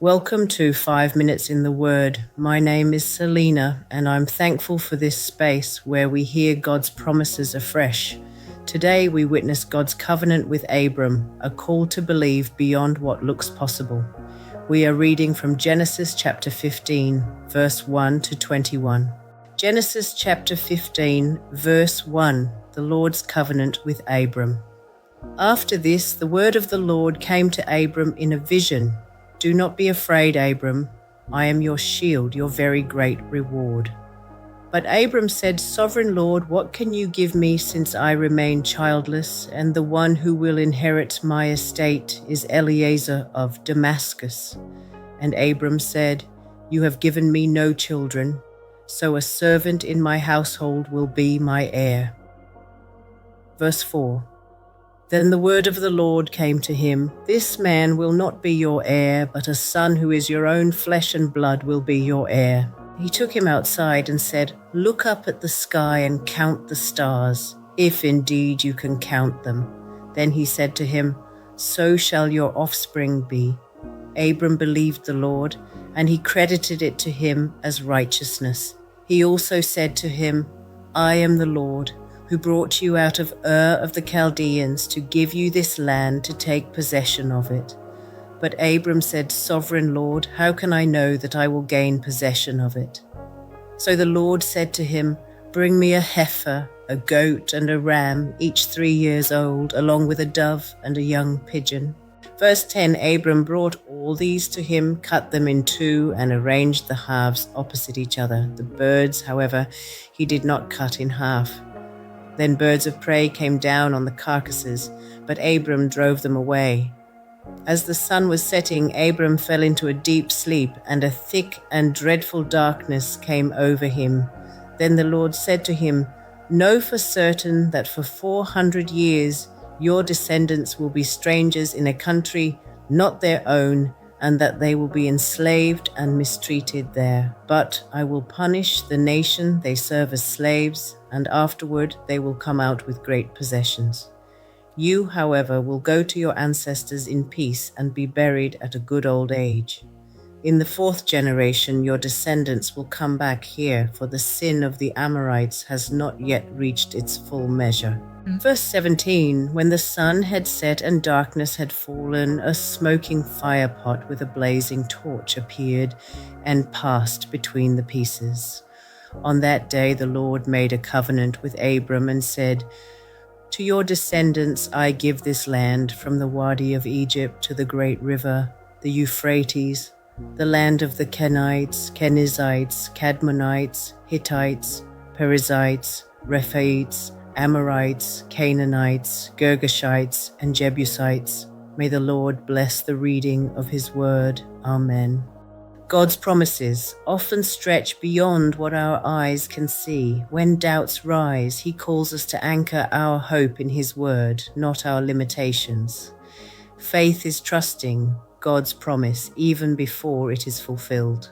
Welcome to 5 Minutes in the Word. My name is Celina, and I'm thankful for this space where we hear God's promises afresh. Today we witness God's covenant with Abram, a call to believe beyond what looks possible. We are reading from Genesis chapter 15, verse 1 to 21. Genesis chapter 15, verse 1, the Lord's covenant with Abram. After this, the word of the Lord came to Abram in a vision. Do not be afraid, Abram. I am your shield, your very great reward. But Abram said, Sovereign Lord, what can you give me since I remain childless, and the one who will inherit my estate is Eliezer of Damascus? And Abram said, You have given me no children, so a servant in my household will be my heir. Verse 4. Then the word of the Lord came to him, This man will not be your heir, but a son who is your own flesh and blood will be your heir. He took him outside and said, Look up at the sky and count the stars, if indeed you can count them. Then he said to him, So shall your offspring be. Abram believed the Lord, and he credited it to him as righteousness. He also said to him, I am the Lord, who brought you out of Ur of the Chaldeans to give you this land to take possession of it. But Abram said, Sovereign Lord, how can I know that I will gain possession of it? So the Lord said to him, Bring me a heifer, a goat, and a ram, each 3 years old, along with a dove and a young pigeon. Verse 10, Abram brought all these to him, cut them in two, and arranged the halves opposite each other. The birds, however, he did not cut in half. Then birds of prey came down on the carcasses, but Abram drove them away. As the sun was setting, Abram fell into a deep sleep, and a thick and dreadful darkness came over him. Then the Lord said to him, Know for certain that for 400 years your descendants will be strangers in a country not their own, and that they will be enslaved and mistreated there. But I will punish the nation they serve as slaves, and afterward they will come out with great possessions. You, however, will go to your ancestors in peace and be buried at a good old age. In the 4th generation your descendants will come back here, for the sin of the Amorites has not yet reached its full measure. Verse 17, when the sun had set and darkness had fallen, a smoking firepot with a blazing torch appeared and passed between the pieces. On that day the Lord made a covenant with Abram and said, To your descendants I give this land, from the Wadi of Egypt to the great river, the Euphrates, the land of the Kenites, Kenizzites, Cadmonites, Hittites, Perizzites, Rephaites, Amorites, Canaanites, Girgashites, and Jebusites. May the Lord bless the reading of his word. Amen. God's promises often stretch beyond what our eyes can see. When doubts rise, he calls us to anchor our hope in his word, not our limitations. Faith is trusting God's promise even before it is fulfilled.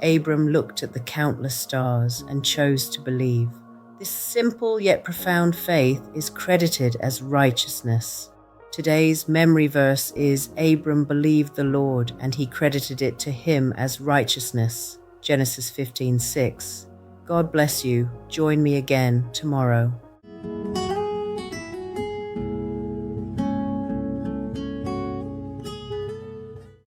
Abram looked at the countless stars and chose to believe. This simple yet profound faith is credited as righteousness. Today's memory verse is Abram believed the Lord, and he credited it to him as righteousness. Genesis 15:6. God bless you. Join me again tomorrow.